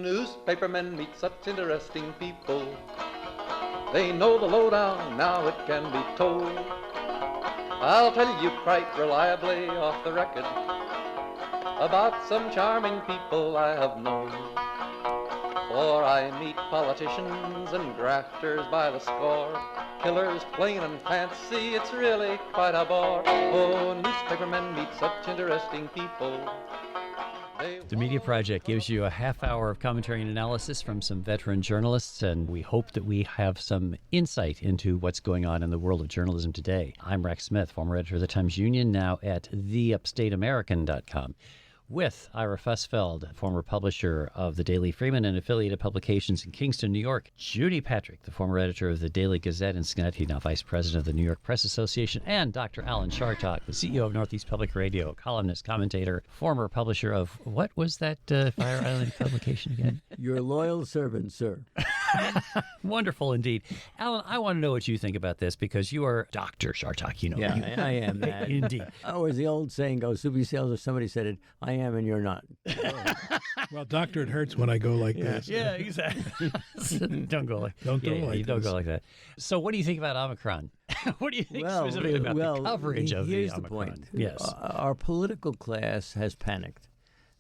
newspapermen meet such interesting people. They know the lowdown, now it can be told. I'll tell you quite reliably off the record about some charming people I have known. For I meet politicians and grafters by the score, killers plain and fancy, it's really quite a bore. Oh, newspapermen meet such interesting people. The Media Project gives you a half hour of commentary and analysis from some veteran journalists, and we hope that we have some insight into what's going on in the world of journalism today. I'm Rex Smith, former editor of the Times-Union, now at theupstateamerican.com. With Ira Fusfeld, former publisher of the Daily Freeman and affiliated publications in Kingston, New York. Judy Patrick, the former editor of the Daily Gazette in Schenectady, now vice president of the New York Press Association. And Dr. Alan Chartock, the CEO of Northeast Public Radio, columnist, commentator, former publisher of, what was that Fire Island publication again? Your loyal servant, sir. Wonderful indeed. Alan, I want to know what you think about this because you are Dr. Chartock, you know. Yeah, I am that. Indeed. Oh, as the old saying goes, Subi Sales, or somebody said it, I am and you're not. Well, doctor, it hurts when I go like this. Yeah, exactly. Don't go like Don't go like you don't this. go like that. So what do you think about Omicron? What do you think specifically about the coverage of the Omicron? Here's the point. Yes. Our political class has panicked.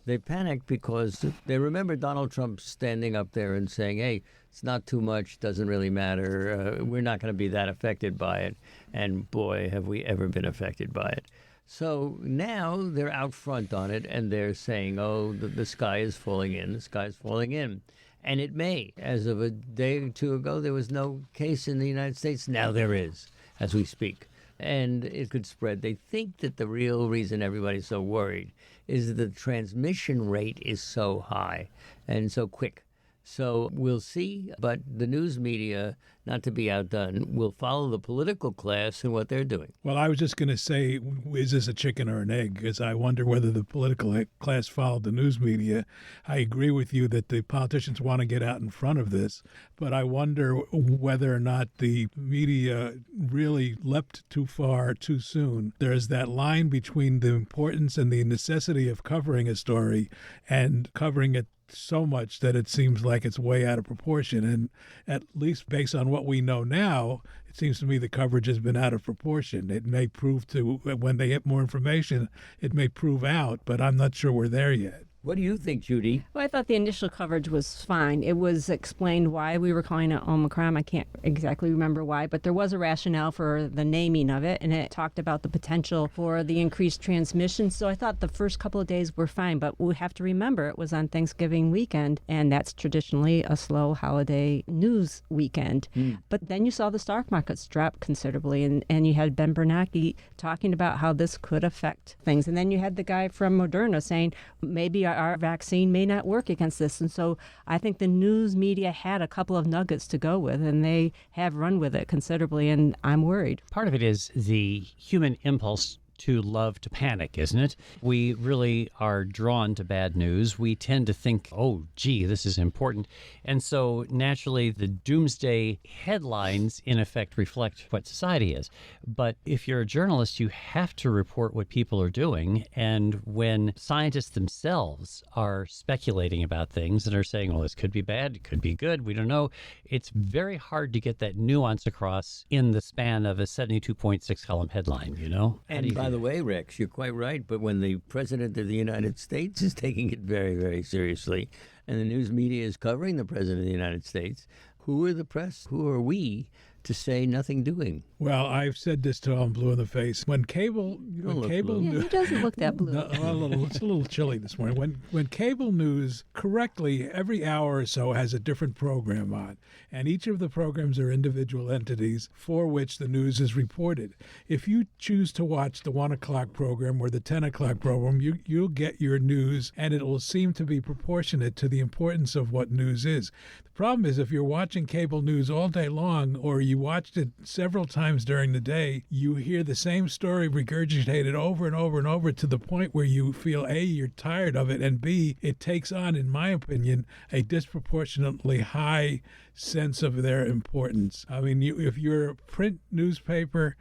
They panicked because they remember Donald Trump standing up there and saying, hey, it's not too much, doesn't really matter, we're not going to be that affected by it. And boy, have we ever been affected by it. So now they're out front on it and they're saying, oh, the sky is falling in, the sky is falling in. And it may. As of a day or two ago, there was no case in the United States. Now there is, as we speak. And it could spread. They think that the real reason everybody's so worried is that the transmission rate is so high and so quick. So we'll see, but the news media, not to be outdone, will follow the political class and what they're doing. Well, I was just going to say, is this a chicken or an egg? Because I wonder whether the political class followed the news media. I agree with you that the politicians want to get out in front of this, but I wonder whether or not the media really leapt too far too soon. There's that line between the importance and the necessity of covering a story and covering it so much that it seems like it's way out of proportion. And at least based on what we know now, it seems to me the coverage has been out of proportion. It may prove to, when they get more information, it may prove out, but I'm not sure we're there yet. What do you think, Judy? Well, I thought the initial coverage was fine. It was explained why we were calling it Omicron. I can't exactly remember why, but there was a rationale for the naming of it, and it talked about the potential for the increased transmission. So I thought the first couple of days were fine, but we have to remember it was on Thanksgiving weekend, and that's traditionally a slow holiday news weekend. But then you saw the stock markets drop considerably, and you had Ben Bernanke talking about how this could affect things. And then you had the guy from Moderna saying maybe our vaccine may not work against this. And so I think the news media had a couple of nuggets to go with, and they have run with it considerably, and I'm worried. Part of it is the human impulse to love to panic, isn't it? We really are drawn to bad news. We tend to think, oh, gee, this is important. And so naturally, the doomsday headlines, in effect, reflect what society is. But if you're a journalist, you have to report what people are doing. And when scientists themselves are speculating about things and are saying, well, this could be bad, it could be good, we don't know, it's very hard to get that nuance across in the span of a 72.6 column headline, you know? And by the way, Rex, you're quite right, but when the President of the United States is taking it very, very seriously, and the news media is covering the President of the United States, who are the press? Who are we to say nothing doing? Well, I've said this till I'm blue in the face. When cable, Yeah, he doesn't look that blue. It's a little chilly this morning. When cable news correctly every hour or so has a different program on, and each of the programs are individual entities for which the news is reported. If you choose to watch the 1 o'clock program or the 10 o'clock program, you'll get your news, and it will seem to be proportionate to the importance of what news is. The problem is if you're watching cable news all day long, or you watched it several times during the day, you hear the same story regurgitated over and over and over to the point where you feel, A, you're tired of it, and B, it takes on, in my opinion, a disproportionately high sense of their importance. I mean, if you're a print newspaper,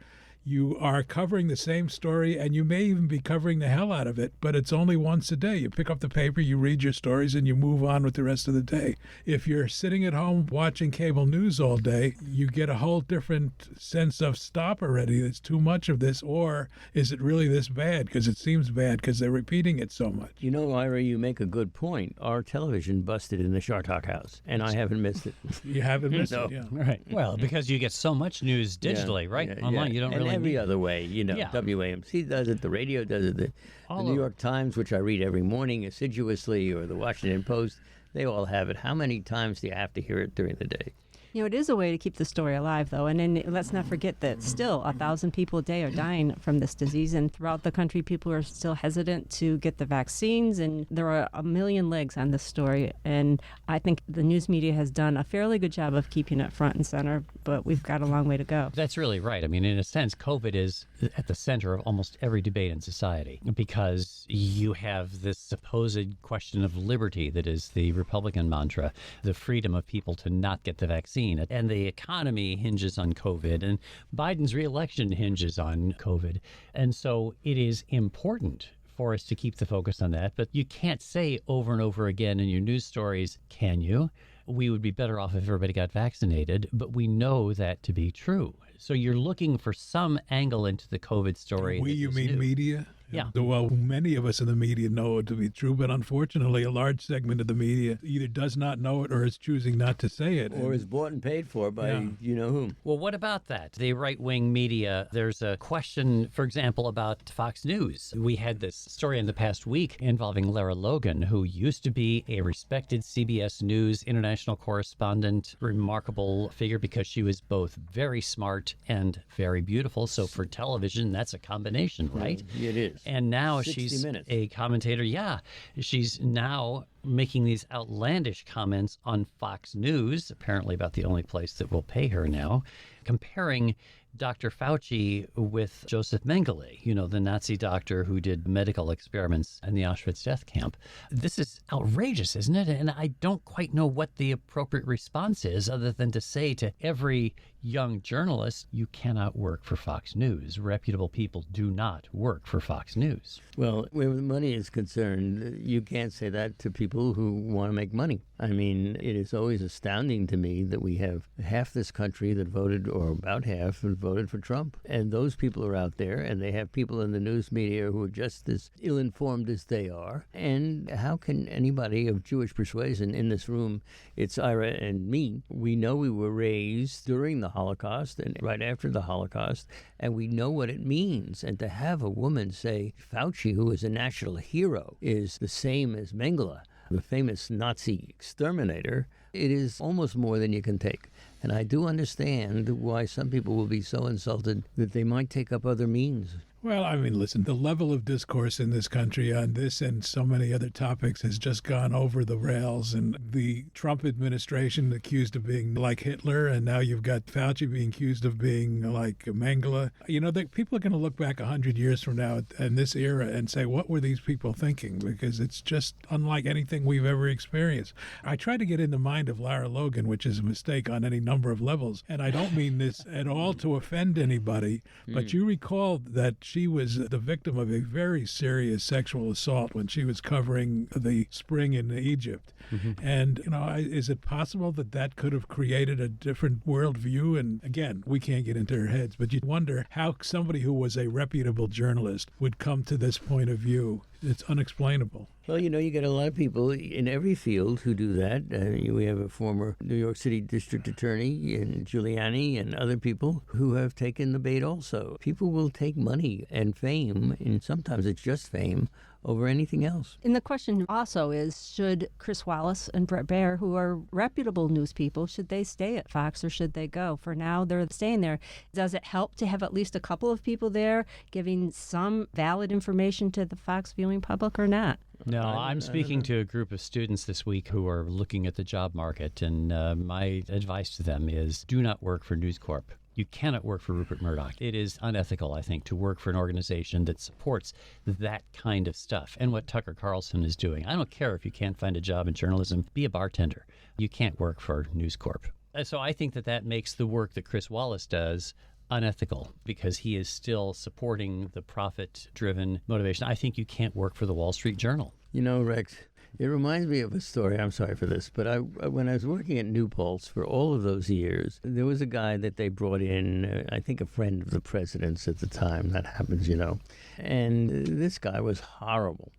you are covering the same story, and you may even be covering the hell out of it, but it's only once a day. You pick up the paper, you read your stories, and you move on with the rest of the day. If you're sitting at home watching cable news all day, you get a whole different sense of stop already. It's too much of this, or is it really this bad? Because it seems bad because they're repeating it so much. You know, Ira, you make a good point. Our television busted in the Chartock house, and I haven't missed it. You haven't missed No. it, yeah. Right. Well, because you get so much news digitally, right? Online, you don't and really every need other way, you know. Yeah. WAMC does it, the radio does it, the All New over. York Times, which I read every morning assiduously, or the Washington Post, they all have it. How many times do you have to hear it during the day? You know, it is a way to keep the story alive, though. And then let's not forget that still 1,000 people a day are dying from this disease. And throughout the country, people are still hesitant to get the vaccines. And there are a million legs on this story. And I think the news media has done a fairly good job of keeping it front and center, but we've got a long way to go. That's really right. I mean, in a sense, COVID is at the center of almost every debate in society because you have this supposed question of liberty that is the Republican mantra, the freedom of people to not get the vaccine. And the economy hinges on COVID, and Biden's reelection hinges on COVID. And so it is important for us to keep the focus on that. But you can't say over and over again in your news stories, can you? We would be better off if everybody got vaccinated, but we know that to be true. So you're looking for some angle into the COVID story. You mean new. media? Yeah. Well, many of us in the media know it to be true, but unfortunately, a large segment of the media either does not know it or is choosing not to say it. Or is bought and paid for by you know whom. Well, what about that? The right-wing media, there's a question, for example, about Fox News. We had this story in the past week involving Lara Logan, who used to be a respected CBS News international correspondent, remarkable figure because she was both very smart and very beautiful. So for television, that's a combination, right? It is. And now 60 she's minutes. a commentator. Yeah, she's now making these outlandish comments on Fox News, apparently about the only place that will pay her now, comparing Dr. Fauci with Joseph Mengele, you know, the Nazi doctor who did medical experiments in the Auschwitz death camp. This is outrageous, isn't it? And I don't quite know what the appropriate response is other than to say to every young journalist, you cannot work for Fox News. Reputable people do not work for Fox News. Well, where money is concerned, you can't say that to people who want to make money. I mean, it is always astounding to me that we have half this country that voted, or about half, voted for Trump. And those people are out there, and they have people in the news media who are just as ill-informed as they are. And how can anybody of Jewish persuasion in this room, it's Ira and me, we know we were raised during the Holocaust and right after the Holocaust, and we know what it means. And to have a woman say Fauci, who is a national hero, is the same as Mengele, the famous Nazi exterminator, it is almost more than you can take. And I do understand why some people will be so insulted that they might take up other means. Well, I mean, listen, the level of discourse in this country on this and so many other topics has just gone over the rails. And the Trump administration accused of being like Hitler, and now you've got Fauci being accused of being like Mengele. You know, people are going to look back 100 years from now in this era and say, what were these people thinking? Because it's just unlike anything we've ever experienced. I try to get in the mind of Lara Logan, which is a mistake on any number of levels. And I don't mean this at all to offend anybody, but you recall that she was the victim of a very serious sexual assault when she was covering the spring in Egypt. And, you know, is it possible that that could have created a different worldview? And again, we can't get into her heads, but you'd wonder how somebody who was a reputable journalist would come to this point of view. It's unexplainable. Well, you know, you get a lot of people in every field who do that. We have a former New York City district attorney and Giuliani and other people who have taken the bait also. People will take money and fame, and sometimes it's just fame, over anything else. And the question also is, should Chris Wallace and Brett Baer, who are reputable news people, should they stay at Fox or should they go? For now, they're staying there. Does it help to have at least a couple of people there giving some valid information to the Fox viewing public or not? No, I'm speaking to a group of students this week who are looking at the job market, and my advice to them is do not work for News Corp. You cannot work for Rupert Murdoch. It is unethical, I think, to work for an organization that supports that kind of stuff and what Tucker Carlson is doing. I don't care if you can't find a job in journalism. Be a bartender. You can't work for News Corp. So I think that makes the work that Chris Wallace does unethical because he is still supporting the profit-driven motivation. I think you can't work for the Wall Street Journal. You know, Rex, it reminds me of a story. I'm sorry for this, but when I was working at New Paltz for all of those years, there was a guy that they brought in, I think a friend of the president's at the time. That happens, you know. And this guy was horrible.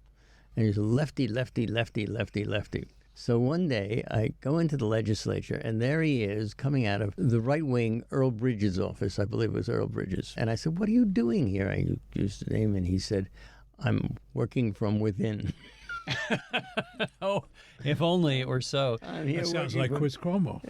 And he's a lefty. So one day I go into the legislature, and there he is coming out of the right-wing Earl Bridges' office. I believe it was Earl Bridges. And I said, "What are you doing here?" I used the name, and he said, "I'm working from within." Oh, if only it were so. That sounds like Chris Cuomo.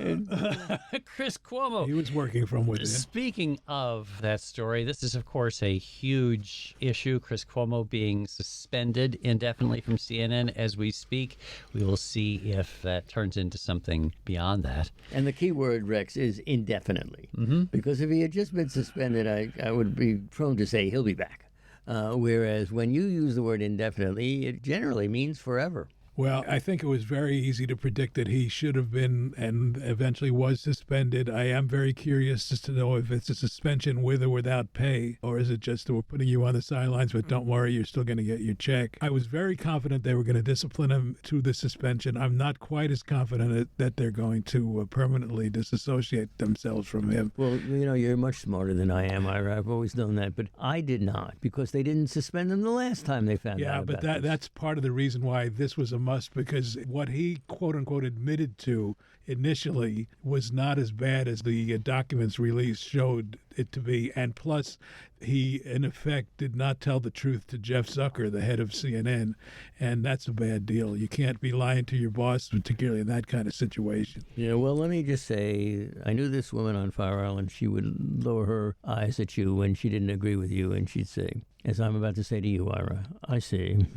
Chris Cuomo. He was working from within. Speaking of that story, this is, of course, a huge issue. Chris Cuomo being suspended indefinitely from CNN as we speak. We will see if that turns into something beyond that. And the key word, Rex, is indefinitely. Because if he had just been suspended, I would be prone to say he'll be back. Whereas when you use the word indefinitely, it generally means forever. Well, I think it was very easy to predict that he should have been and eventually was suspended. I am very curious as to know if it's a suspension with or without pay, or is it just we're putting you on the sidelines, but don't worry, you're still going to get your check. I was very confident they were going to discipline him to the suspension. I'm not quite as confident that they're going to permanently disassociate themselves from him. Well, you know, you're much smarter than I am, Ira. I've always known that, but I did not, because they didn't suspend him the last time they found out about but that's part of the reason why this was a must, because what he quote-unquote admitted to initially was not as bad as the documents released showed it to be. And plus, he, in effect, did not tell the truth to Jeff Zucker, the head of CNN, and that's a bad deal. You can't be lying to your boss, particularly in that kind of situation. Yeah, well, let me just say, I knew this woman on Fire Island. She would lower her eyes at you when she didn't agree with you, and she'd say, as I'm about to say to you, Ira, I see.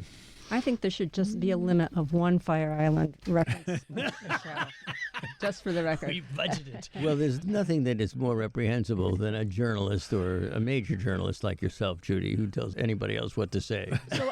I think there should just be a limit of one Fire Island reference. Just for the record. We budgeted. Well, there's nothing that is more reprehensible than a journalist or a major journalist like yourself, Judy, who tells anybody else what to say. So,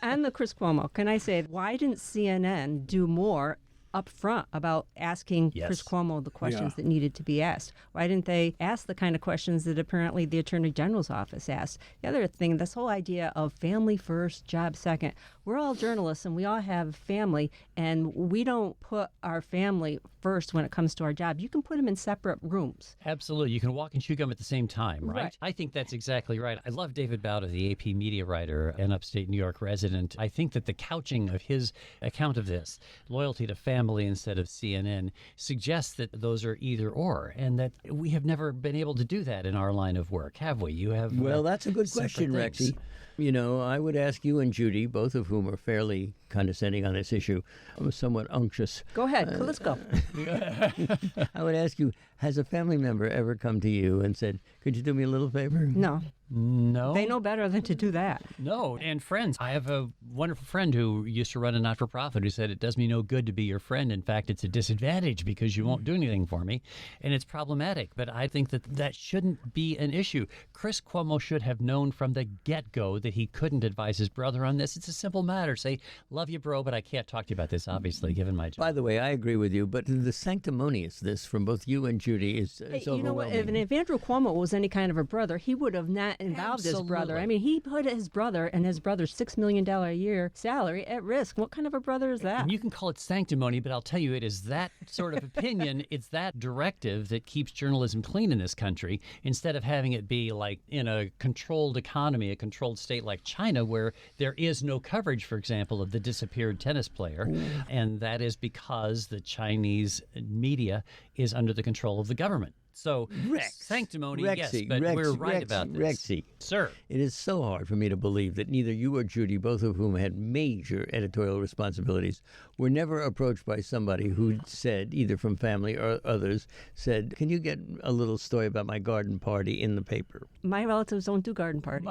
and the Chris Cuomo, can I say, why didn't CNN do more up front about asking Chris Cuomo the questions that needed to be asked? Why didn't they ask the kind of questions that apparently the Attorney General's office asked? The other thing, this whole idea of family first, job second. We're all journalists and we all have family, and we don't put our family first when it comes to our job. You can put them in separate rooms. Absolutely. You can walk and chew gum at the same time, right? I think that's exactly right. I love David Bowder, the AP media writer and upstate New York resident. I think that the couching of his account of this, loyalty to family instead of CNN, suggests that those are either or, and that we have never been able to do that in our line of work, have we? You have Well, that's a good question, Rexy. You know, I would ask you and Judy, both of whom are fairly condescending on this issue, I'm somewhat unctuous. Go ahead, let's go. I would ask you, has a family member ever come to you and said, could you do me a little favor? No. No. They know better than to do that. No. And friends. I have a wonderful friend who used to run a not-for-profit who said it does me no good to be your friend. In fact, it's a disadvantage because you won't do anything for me. And it's problematic. But I think that that shouldn't be an issue. Chris Cuomo should have known from the get-go that he couldn't advise his brother on this. It's a simple matter. Say, love you, bro, but I can't talk to you about this, obviously, given my job. By the way, I agree with you, but the sanctimoniousness from both you and Judy is overwhelming. You know what? If Andrew Cuomo was any kind of a brother, he would have not involved his brother. I mean, he put his brother and his brother's $6 million a year salary at risk. What kind of a brother is that? And you can call it sanctimony, but I'll tell you, it is that sort of opinion, it's that directive that keeps journalism clean in this country, instead of having it be like in a controlled economy, a controlled state like China, where there is no coverage, for example, of the disappeared tennis player. And that is because the Chinese media is under the control of the government. So, sanctimony, yes, but we're right about this. Rexy, sir. It is so hard for me to believe that neither you or Judy, both of whom had major editorial responsibilities, were never approached by somebody who said, either from family or others, said, can you get a little story about my garden party in the paper? My relatives don't do garden parties.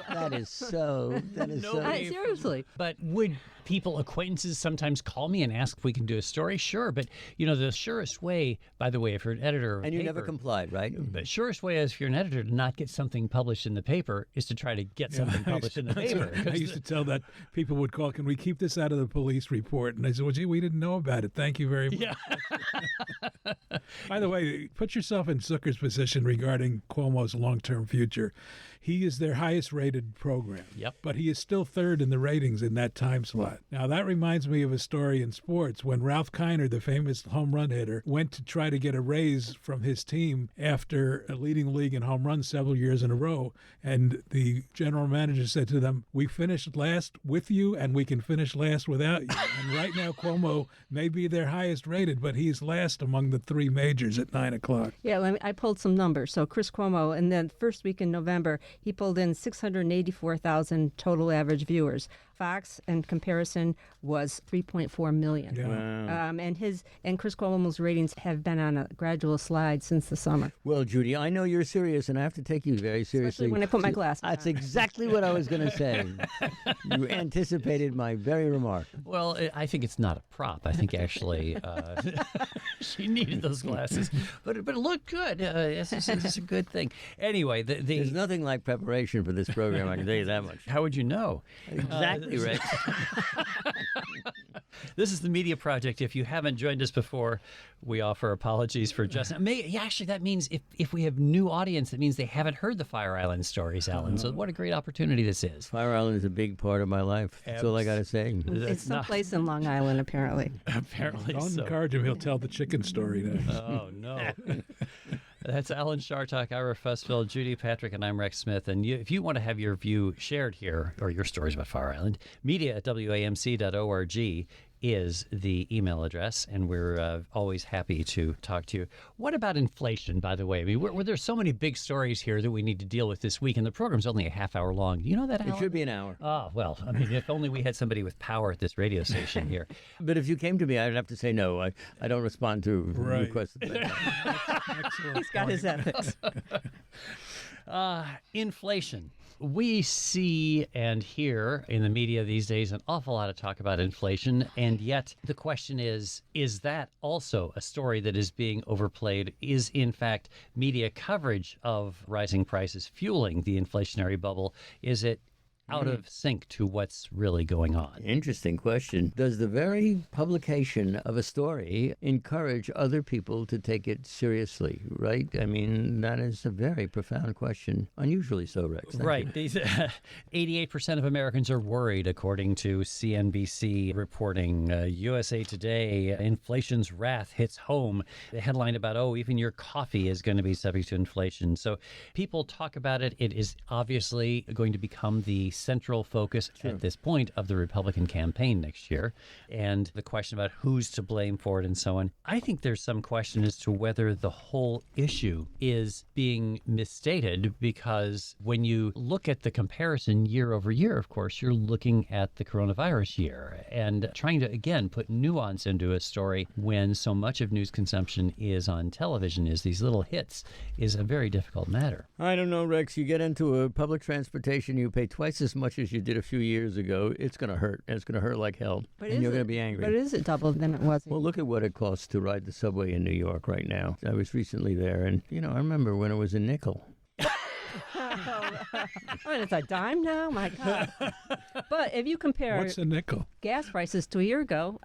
That is so. Seriously. But would people, acquaintances, sometimes call me and ask if we can do a story? Sure. But, you know, the surest way, by the way, if you're an editor editor of a And you paper, never complied, right? the surest way as if you're an editor to not get something published in the paper is to try to get something published in the paper. I used to tell that people would call, can we keep this out of the police report? And I said, well, gee, we didn't know about it. Thank you very much. Yeah. By the way, put yourself in Zucker's position regarding Cuomo's long-term future. He is their highest-rated program. Yep. But he is still third in the ratings in that time slot. Now, that reminds me of a story in sports when Ralph Kiner, the famous home run hitter, went to try to get a raise from his team after leading the league in home runs several years in a row. And the general manager said to them, we finished last with you, and we can finish last without you. And right now, Cuomo may be their highest-rated, but he's last among the three majors at 9 o'clock. Yeah, I pulled some numbers. So Chris Cuomo, in the first week in November, he pulled in 684,000 total average viewers. Fox, in comparison, was 3.4 million. Yeah. Wow. And Chris Cuomo's ratings have been on a gradual slide since the summer. Well, Judy, I know you're serious, and I have to take you very seriously. Especially when I put my glasses That's on. exactly what I was going to say. You anticipated my very remark. Well, I think it's not a prop. I think actually she needed those glasses, but it looked good. This is a good thing. Anyway, There's nothing like preparation for this program, I can tell you that much. how would you know? Exactly, Rex. This is the Media Project. If you haven't joined us before, we offer apologies for just. Actually, that means if we have new audience, that means they haven't heard the Fire Island stories, Alan. So what a great opportunity this is. Fire Island is a big part of my life. That's all I got to say. It's someplace in Long Island, apparently. Apparently Don't so. encourage him. He'll tell the chicken story next. Oh, no. That's Alan Chartock, Ira Fusfeld, Judy Patrick, and I'm Rex Smith. And if you want to have your view shared here, or your stories about Fire Island, media@wamc.org is the email address, and we're always happy to talk to you. What about inflation, by the way? I mean, there's so many big stories here that we need to deal with this week, and the program's only a half hour long. Do you know that, Alan? It should be an hour. Oh, well, I mean, if only we had somebody with power at this radio station here. But if you came to me, I'd have to say no. I don't respond to Right. requests. Excellent. He's got his ethics. Inflation. We see and hear in the media these days an awful lot of talk about inflation, and yet the question is that also a story that is being overplayed? Is, in fact, media coverage of rising prices fueling the inflationary bubble? Is it out of sync to what's really going on? Interesting question. Does the very publication of a story encourage other people to take it seriously, right? I mean, that is a very profound question. Unusually so, Rex. Thank Right. you. These 88% of Americans are worried, according to CNBC reporting. USA Today, inflation's wrath hits home. The headline about, even your coffee is going to be subject to inflation. So people talk about it. It is obviously going to become the central focus at this point of the Republican campaign next year, and the question about who's to blame for it and so on. I think there's some question as to whether the whole issue is being misstated, because when you look at the comparison year over year, of course, you're looking at the coronavirus year and trying to, again, put nuance into a story when so much of news consumption is on television, is these little hits, is a very difficult matter. I don't know, Rex. You get into a public transportation, you pay twice as much as you did a few years ago. It's going to hurt, and it's going to hurt like hell. And you're going to be angry. But is it double than it was? Well, look at what it costs to ride the subway in New York right now. I was recently there, and, I remember when it was a nickel. It's a dime now? My God. But if you compare What's a nickel? gas prices to a year ago,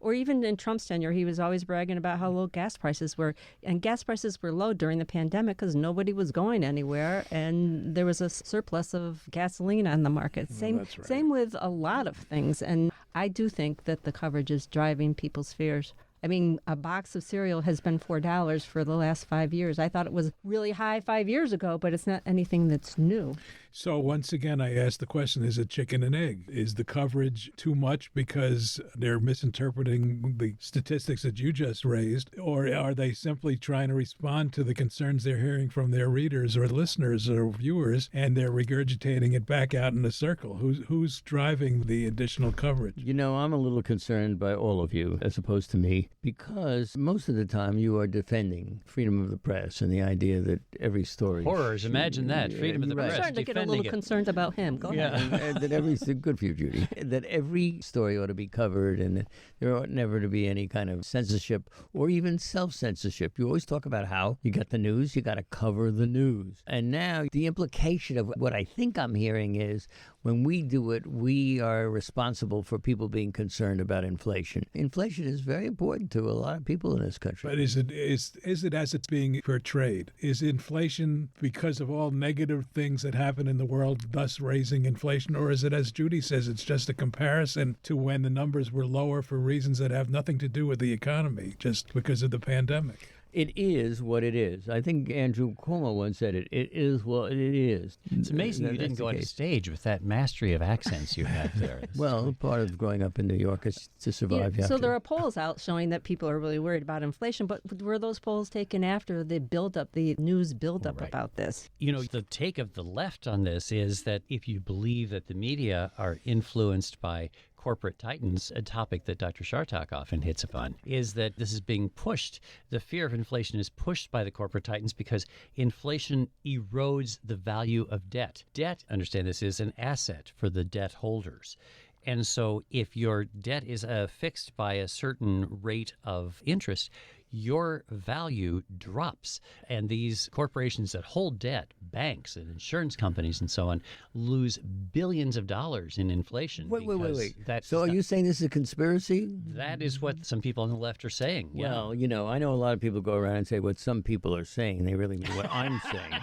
or even in Trump's tenure, he was always bragging about how low gas prices were. And gas prices were low during the pandemic because nobody was going anywhere, and there was a surplus of gasoline on the market. that's right. Same with a lot of things. And I do think that the coverage is driving people's fears. I mean, a box of cereal has been $4 for the last 5 years. I thought it was really high 5 years ago, but it's not anything that's new. So once again, I ask the question, is it chicken and egg? Is the coverage too much because they're misinterpreting the statistics that you just raised? Or are they simply trying to respond to the concerns they're hearing from their readers or listeners or viewers, and they're regurgitating it back out in a circle? Who's driving the additional coverage? I'm a little concerned by all of you, as opposed to me. because most of the time you are defending freedom of the press and the idea that every story... Horrors, imagine that. Freedom of the Right. press. I'm starting to get a little defending it. concerned about him. Go ahead. And that every good for you, Judy. That every story ought to be covered, and that there ought never to be any kind of censorship or even self-censorship. You always talk about how you got the news, you got to cover the news. And now the implication of what I think I'm hearing is when we do it, we are responsible for people being concerned about inflation. Inflation is very important to a lot of people in this country. But is it as it's being portrayed? Is inflation because of all negative things that happen in the world, thus raising inflation? Or is it, as Judy says, it's just a comparison to when the numbers were lower for reasons that have nothing to do with the economy, just because of the pandemic? It is what it is. I think Andrew Cuomo once said it. It is what it is. It's amazing you didn't go on stage with that mastery of accents you have there. Well, part of growing up in New York is to survive. So there are polls out showing that people are really worried about inflation, but were those polls taken after the news buildup Right. about this? You know, the take of the left on this is that if you believe that the media are influenced by corporate titans, a topic that Dr. Chartock often hits upon, is that this is being pushed. The fear of inflation is pushed by the corporate titans because inflation erodes the value of debt. Debt, understand this, is an asset for the debt holders. And so if your debt is fixed by a certain rate of interest, your value drops. And these corporations that hold debt, banks and insurance companies and so on, lose billions of dollars in inflation. Wait. That's So are you saying this is a conspiracy? That is what some people on the left are saying. Yeah. Well, you know, I know a lot of people go around and say what some people are saying. They really mean what I'm saying.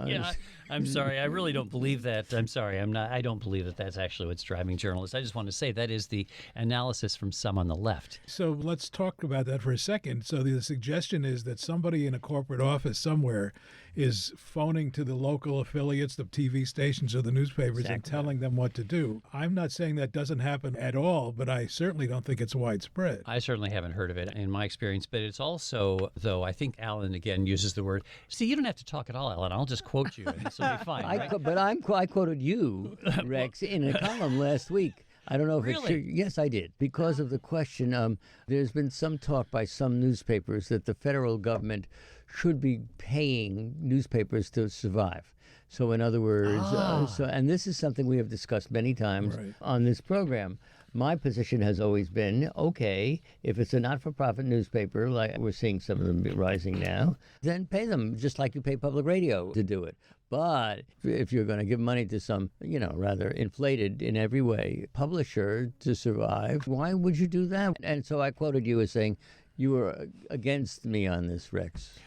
Yeah, I'm sorry. I really don't believe that. I'm sorry. I don't believe that that's actually what's driving journalists. I just want to say that is the analysis from some on the left. So let's talk about that for a second. So the suggestion is that somebody in a corporate office somewhere is phoning to the local affiliates, the TV stations or the newspapers, and telling them what to do. I'm not saying that doesn't happen at all, but I certainly don't think it's widespread. I certainly haven't heard of it in my experience, but it's also, though, I think Alan, again, uses the word. See, you don't have to talk at all, Alan. I'll just quote you, and this will be fine. I quoted you, Rex, in a column last week. I don't know if it's true. Yes, I did. Because of the question, there's been some talk by some newspapers that the federal government should be paying newspapers to survive. So in other words, and this is something we have discussed many times on this program. My position has always been, okay, if it's a not-for-profit newspaper, like we're seeing some of them rising now, then pay them just like you pay public radio to do it. But if you're going to give money to some, rather inflated in every way publisher to survive, why would you do that? And so I quoted you as saying, you were against me on this, Rex.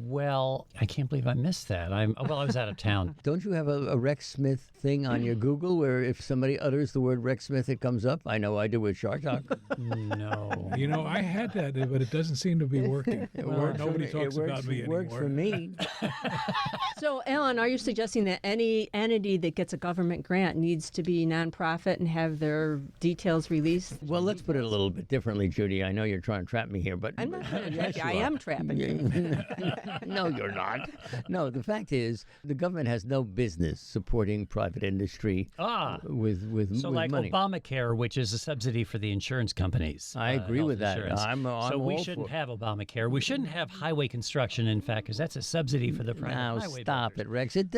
Well, I can't believe I missed that. I was out of town. Don't you have a Rex Smith thing on your Google where if somebody utters the word Rex Smith, it comes up? I know I do with Chartock. No. I had that, but it doesn't seem to be working. Nobody talks about me anymore. It works for me. So, Alan, are you suggesting that any entity that gets a government grant needs to be nonprofit and have their details released? Well, let's put it a little bit differently, Judy. I know you're trying to trap me here, but I'm not trying to yes, trap you. I you are. am trapping you. No, you're not. No, the fact is the government has no business supporting private industry with So with like money. Obamacare, which is a subsidy for the insurance companies. I agree health with that. insurance. I'm so we all shouldn't for- have Obamacare. We shouldn't have highway construction, in fact, because that's a subsidy for the private Now highway stop builders. it, Rex. It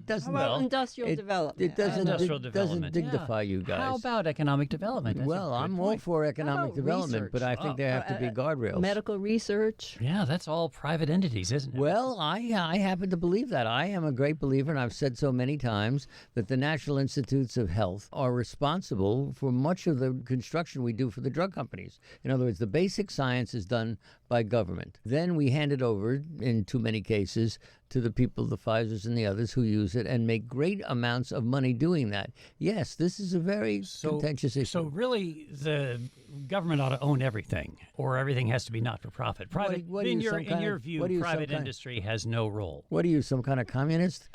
doesn't. How about industrial development? It doesn't. Industrial It doesn't development, dignify you guys. How about economic development? That's a well, good I'm all point. for economic about development, but I research? think there have to be guardrails. Medical research. Yeah, that's all private entities, isn't it? Well, I happen to believe that. I am a great believer, and I've said so many times, that the National Institutes of Health are responsible for much of the construction we do for the drug companies. In other words, the basic science is done by government. Then we hand it over, in too many cases, to the people, the Pfizers and the others who use it and make great amounts of money doing that. Yes, this is a very contentious issue. So really, the government ought to own everything, or everything has to be not-for-profit. Private, what are in you, your some kind your of- view, what are you, some private kind- industry has no role. What are you, some kind of communist?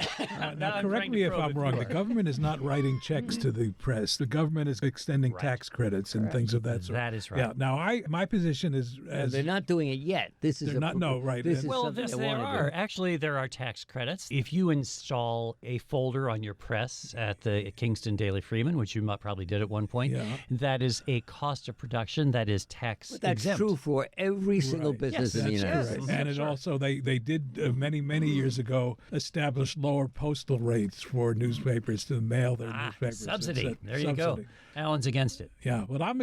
Now, I'm correct trying me to if probe I'm if wrong. you The are. government is not writing checks to the press. The government is extending tax credits and things of that sort. That is right. Yeah. Now, my position is, as They're not doing doing it yet. This is They're not. No, right. This is Well, something they there wanna are. do. Actually, there are tax credits. If you install a folder on your press at the Kingston Daily Freeman, which you probably did at one point, that is a cost of production that is tax But that's exempt. true for every single business in the That's United correct. States. And it also, they did many years ago establish lower postal rates for newspapers to mail their newspapers. Subsidy. It's a There you go. subsidy. Alan's against it. Yeah, but I'm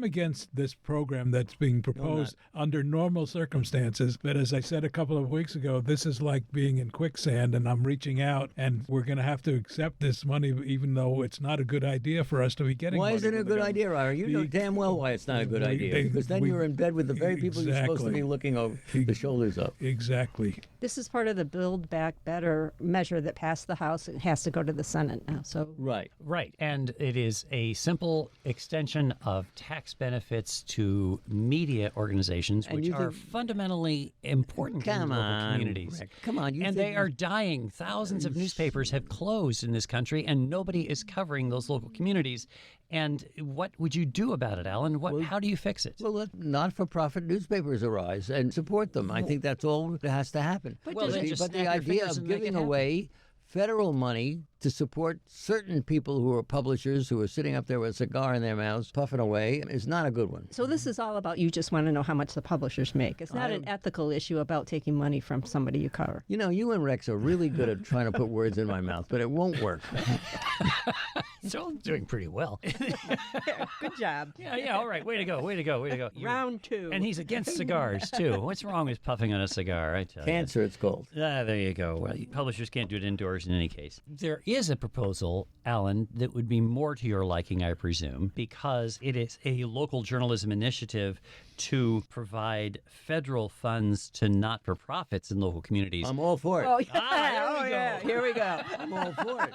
against this program that's being proposed under normal circumstances. But as I said a couple of weeks ago, this is like being in quicksand, and I'm reaching out, and we're going to have to accept this money, even though it's not a good idea for us to be getting. Why money isn't it a from the good government. idea, Ira? You know damn well why it's not a good idea. Because then you're in bed with the very people you're supposed to be looking over the shoulders of. Exactly. This is part of the Build Back Better measure that passed the House. It has to go to the Senate now. So Right. Right. And it is a simple extension of tax benefits to media organizations, And which you are think- fundamentally important in Come local on, communities. Rick. Come on. You And think they are dying. Thousands of newspapers have closed in this country, and nobody is covering those local communities. And what would you do about it, Alan? How do you fix it? Well, let not-for-profit newspapers arise and support them. I think that's all that has to happen. Well, then just but the snap your idea fingers of and make it giving happen. away federal money to support certain people who are publishers who are sitting up there with a cigar in their mouths, puffing away, is not a good one. So this is all about you just want to know how much the publishers make. It's not an ethical issue about taking money from somebody you cover. You know, you and Rex are really good at trying to put words in my mouth, but it won't work. So doing pretty well. Good job. Yeah, all right. Way to go. You're- Round two. And he's against cigars, too. What's wrong with puffing on a cigar, I tell you? Cancer, it's called. There you go. Well, publishers can't do it indoors in any case. There is a proposal, Alan, that would be more to your liking, I presume, because it is a local journalism initiative to provide federal funds to not-for-profits in local communities. I'm all for it. Oh, yeah. Here we go. I'm all for it.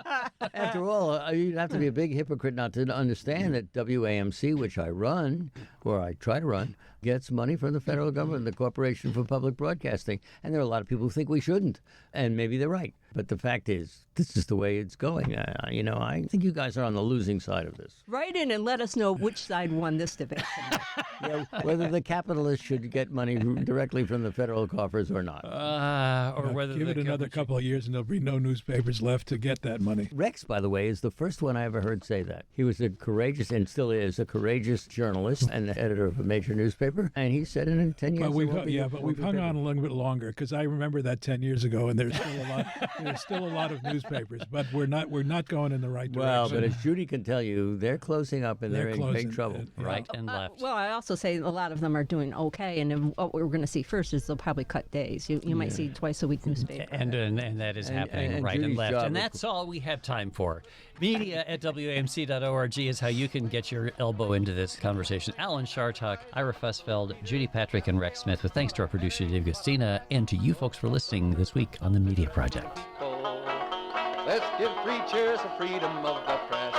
After all, you'd have to be a big hypocrite not to understand that WAMC, which I run, or I try to run, gets money from the federal government, the Corporation for Public Broadcasting. And there are a lot of people who think we shouldn't. And maybe they're right. But the fact is, this is the way it's going. I think you guys are on the losing side of this. Write in and let us know which side won this debate. Whether the capitalists should get money directly from the federal coffers or not. Or whether Give it another couple of years, and there'll be no newspapers left to get that money. Rex, by the way, is the first one I ever heard say that. He was a courageous, and still is, a courageous journalist and the editor of a major newspaper. And he said in 10 years... But we've hung on a little bit longer, because I remember that 10 years ago, and there's still a lot. There's still a lot of newspapers, but we're not going in the right direction. Well, but as Judy can tell you, they're closing up and they're in closing, big trouble. right and left. Well, I also say a lot of them are doing okay, and then what we're going to see first is they'll probably cut days. You might see twice a week newspaper. And that is happening and right and Judy's left. job, And of that's all we have time for. Media at WAMC.org is how you can get your elbow into this conversation. Alan Chartock, Ira Fusfeld, Judy Patrick, and Rex Smith, with thanks to our producer, Dave Gustina, and to you folks for listening this week on The Media Project. Let's give 3 cheers for freedom of the press.